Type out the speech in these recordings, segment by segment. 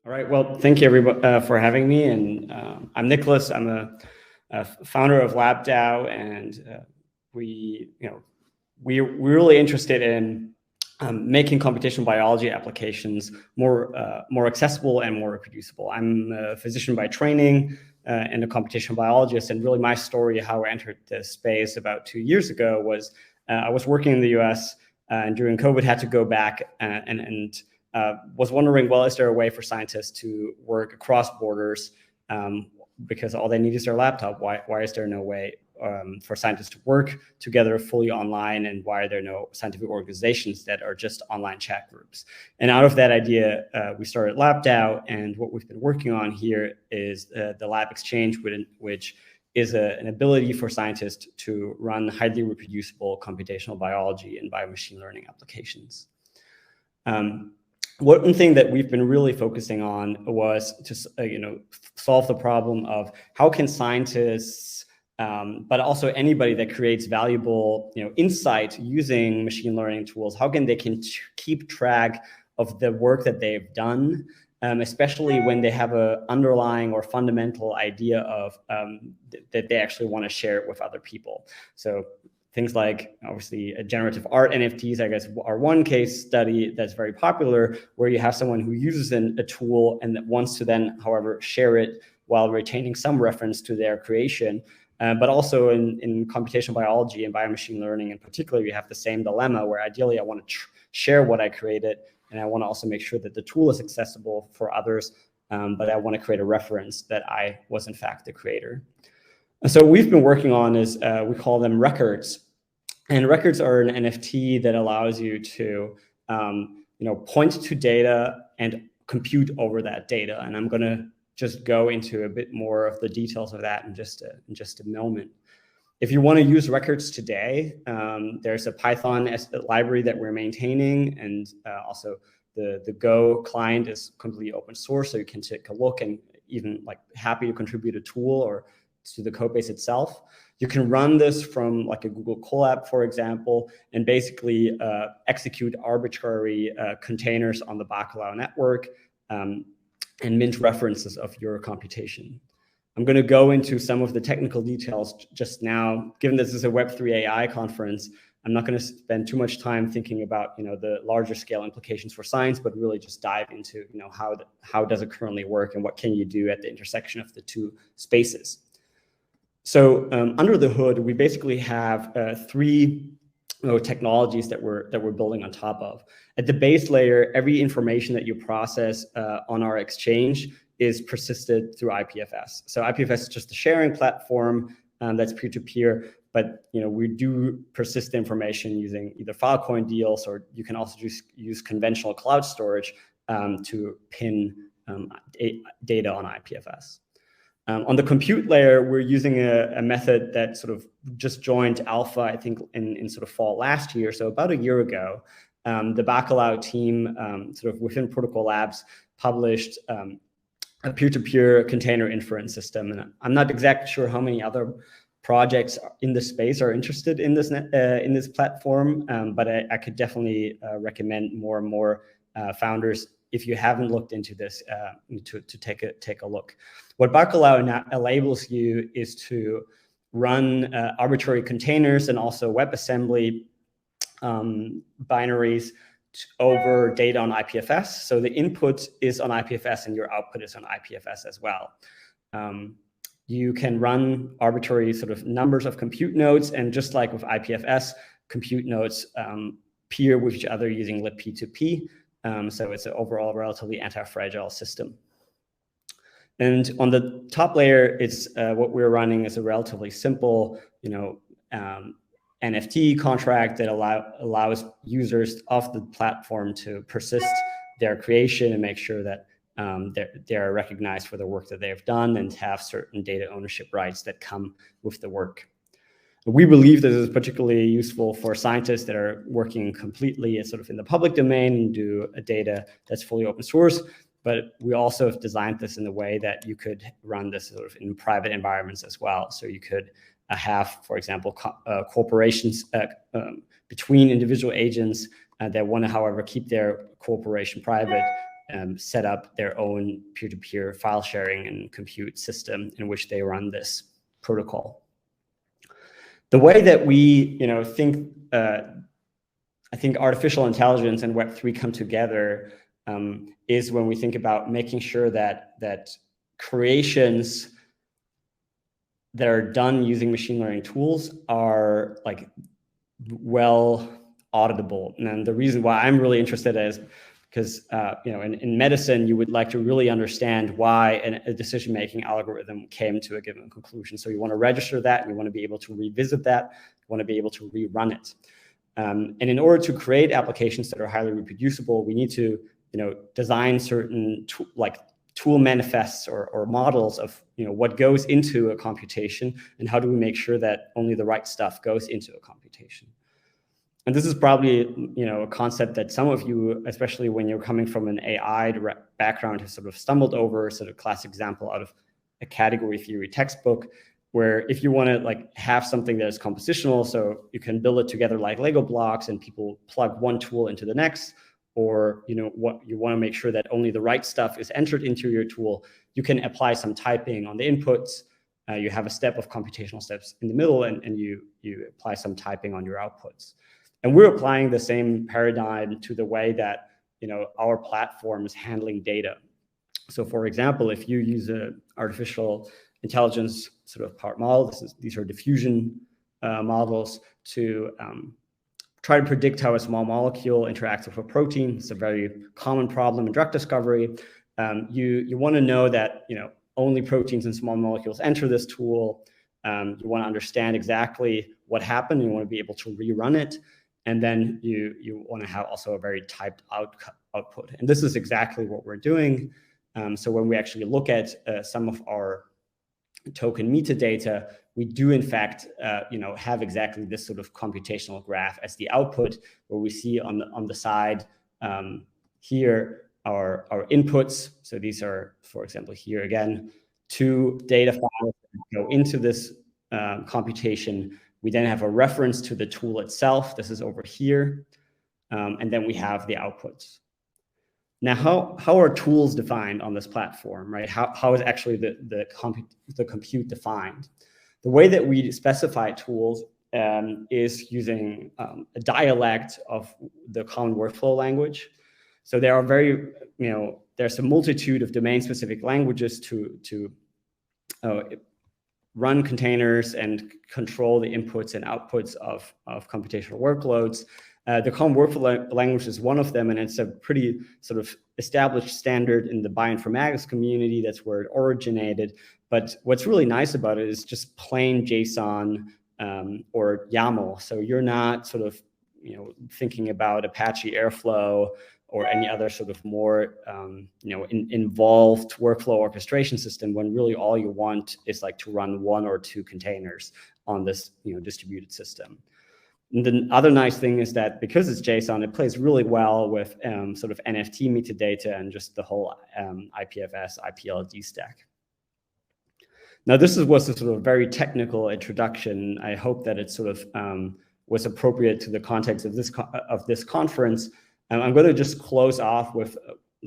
All right. Well, thank you everybody for having me. And I'm Nicholas. I'm a founder of LabDAO, and we're really interested in making computational biology applications more accessible and more reproducible. I'm a physician by training and a computational biologist, and really my story how I entered this space about 2 years ago was I was working in the U.S. And during COVID had to go back and was wondering, well, is there a way for scientists to work across borders because all they need is their laptop? Why is there no way for scientists to work together fully online, and why are there no scientific organizations that are just online chat groups? And out of that idea, we started LabDAO, and what we've been working on here is the Lab Exchange, which is an ability for scientists to run highly reproducible computational biology and biomachine learning applications. One thing that we've been really focusing on was to solve the problem of how can scientists, but also anybody that creates valuable insight using machine learning tools, how can they keep track of the work that they've done, especially when they have an underlying or fundamental idea of that they actually want to share it with other people. So things like, obviously, generative art NFTs, I guess, are one case study that's very popular, where you have someone who uses a tool and that wants to then, however, share it while retaining some reference to their creation. But also in computational biology and biomachine learning in particular, you have the same dilemma where ideally I want to share what I created, and I want to also make sure that the tool is accessible for others, but I want to create a reference that I was in fact the creator. So what we've been working on is we call them records. And records are an NFT that allows you to point to data and compute over that data. And I'm going to just go into a bit more of the details of that in just a moment. If you want to use records today, there's a Python library that we're maintaining, and also the Go client is completely open source, so you can take a look and even happy to contribute a tool or to the code base itself. You can run this from a Google Colab, for example, and basically execute arbitrary containers on the Bacalhau network and mint references of your computation. I'm going to go into some of the technical details just now. Given this is a Web3 AI conference, I'm not going to spend too much time thinking about the larger scale implications for science, but really just dive into how does it currently work and what can you do at the intersection of the two spaces. So under the hood, we basically have three technologies that we're building on top of. At the base layer, every information that you process on our exchange is persisted through IPFS. So IPFS is just a sharing platform that's peer-to-peer, but we do persist information using either Filecoin deals, or you can also just use conventional cloud storage to pin data on IPFS. On the compute layer, we're using a method that sort of just joined alpha, I think, in sort of fall last year. So about a year ago, the Bacalhau team, sort of within Protocol Labs, published a peer-to-peer container inference system. And I'm not exactly sure how many other projects in this space are interested in this platform, but I could definitely recommend more and more founders, if you haven't looked into this, to take a look. What Bacalhau now enables you is to run arbitrary containers and also WebAssembly binaries over data on IPFS. So the input is on IPFS and your output is on IPFS as well. You can run arbitrary sort of numbers of compute nodes, and just like with IPFS, compute nodes peer with each other using libp2p. So it's an overall relatively anti-fragile system. And on the top layer, it's what we're running is a relatively simple, NFT contract that allows users of the platform to persist their creation and make sure that they're recognized for the work that they have done and have certain data ownership rights that come with the work. We believe this is particularly useful for scientists that are working completely sort of in the public domain and do a data that's fully open source. But we also have designed this in a way that you could run this sort of in private environments as well. So you could have, for example, corporations between individual agents that want to, however, keep their cooperation private, set up their own peer-to-peer file sharing and compute system in which they run this protocol. The way that we think, I think artificial intelligence and Web3 come together is when we think about making sure that creations that are done using machine learning tools are like well auditable. And the reason why I'm really interested is because in medicine, you would like to really understand why a decision-making algorithm came to a given conclusion. So you want to register that, and you want to be able to revisit that, you want to be able to rerun it. And in order to create applications that are highly reproducible, we need to design certain tool manifests or models of what goes into a computation, and how do we make sure that only the right stuff goes into a computation. And this is probably a concept that some of you, especially when you're coming from an AI background, have sort of stumbled over. Sort of classic example out of a category theory textbook, where if you want to have something that is compositional, so you can build it together like Lego blocks and people plug one tool into the next, or what you want to make sure that only the right stuff is entered into your tool, you can apply some typing on the inputs. You have a step of computational steps in the middle, and you apply some typing on your outputs. And we're applying the same paradigm to the way that our platform is handling data. So for example, if you use an artificial intelligence sort of powered model, these are diffusion models to try to predict how a small molecule interacts with a protein. It's a very common problem in drug discovery. You want to know that only proteins and small molecules enter this tool. You want to understand exactly what happened. You want to be able to rerun it. And then you want to have also a very typed output. And this is exactly what we're doing. So when we actually look at some of our token metadata, we do in fact have exactly this sort of computational graph as the output, where we see on the side here our inputs. So these are, for example, here again, 2 data files that go into this computation. We then have a reference to the tool itself. This is over here. And then we have the outputs. Now, how are tools defined on this platform, right? How is actually the compute defined? The way that we specify tools is using a dialect of the common workflow language. So there are there's a multitude of domain-specific languages to run containers and control the inputs and outputs of computational workloads. The common workflow language is one of them, and it's a pretty sort of established standard in the bioinformatics community. That's where it originated. But what's really nice about it is just plain JSON or YAML. So you're not sort of thinking about Apache Airflow or any other sort of more involved workflow orchestration system, when really all you want is to run 1 or 2 containers on this distributed system. And the other nice thing is that because it's JSON, it plays really well with sort of NFT metadata and just the whole IPFS, IPLD stack. Now, this was a sort of very technical introduction. I hope that it sort of was appropriate to the context of this conference. I'm going to just close off with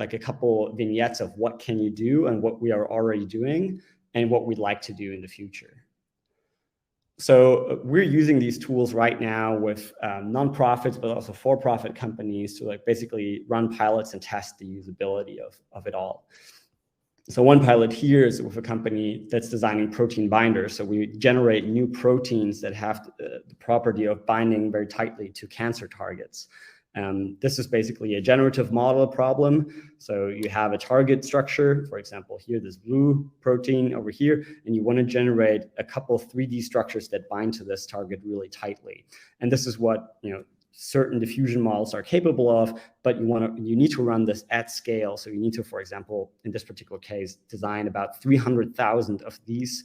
a couple vignettes of what can you do and what we are already doing and what we'd like to do in the future. So we're using these tools right now with nonprofits, but also for-profit companies to basically run pilots and test the usability of it all. So one pilot here is with a company that's designing protein binders. So we generate new proteins that have the property of binding very tightly to cancer targets. This is basically a generative model problem. So you have a target structure, for example, here, this blue protein over here, and you want to generate a couple of 3D structures that bind to this target really tightly. And this is what certain diffusion models are capable of, but you need to run this at scale. So you need to, for example, in this particular case, design about 300,000 of these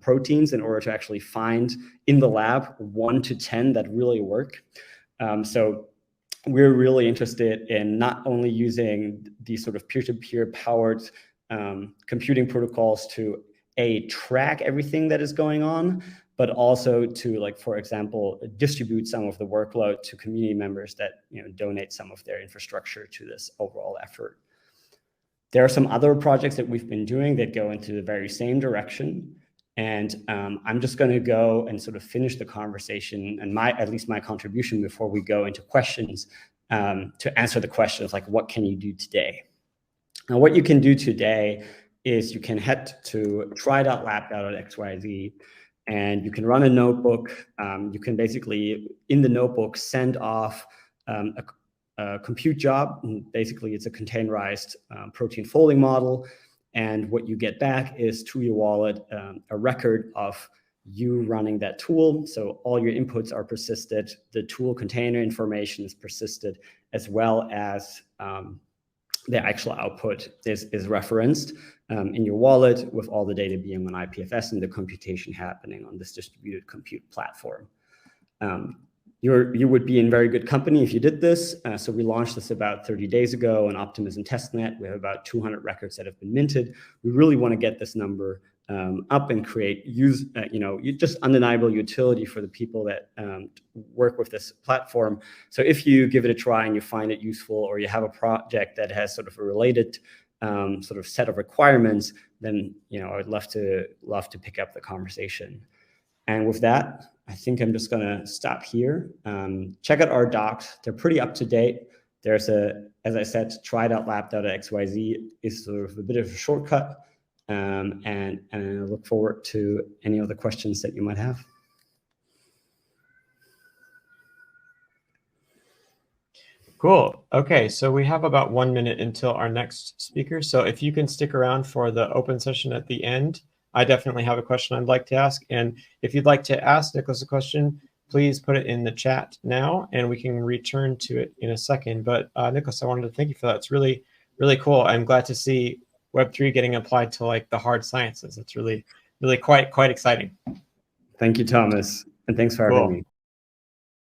proteins in order to actually find in the lab 1 to 10 that really work. So we're really interested in not only using these sort of peer-to-peer powered computing protocols to track everything that is going on, but also to, for example, distribute some of the workload to community members that donate some of their infrastructure to this overall effort. There are some other projects that we've been doing that go into the very same direction. And I'm just going to go and sort of finish the conversation and at least my contribution before we go into questions to answer the questions like, what can you do today? Now, what you can do today is you can head to try.lab.xyz and you can run a notebook. You can basically, in the notebook, send off a compute job. And basically, it's a containerized protein folding model. And what you get back is to your wallet a record of you running that tool. So all your inputs are persisted. The tool container information is persisted, as well as the actual output is referenced in your wallet, with all the data being on IPFS and the computation happening on this distributed compute platform. You would be in very good company if you did this. So we launched this about 30 days ago on Optimism testnet. We have about 200 records that have been minted. We really want to get this number up and create just undeniable utility for the people that work with this platform. So if you give it a try and you find it useful, or you have a project that has sort of a related sort of set of requirements, then I would love to pick up the conversation. And with that, I think I'm just going to stop here. Check out our docs. They're pretty up to date. There's as I said, try.lab.xyz is sort of a bit of a shortcut. And I look forward to any other questions that you might have. Cool. Okay, so we have about 1 minute until our next speaker. So if you can stick around for the open session at the end, I definitely have a question I'd like to ask. And if you'd like to ask Niklas a question, please put it in the chat now, and we can return to it in a second. But Niklas, I wanted to thank you for that. It's really, really cool. I'm glad to see Web3 getting applied to like the hard sciences. It's really, really quite exciting. Thank you, Thomas. And thanks for having me.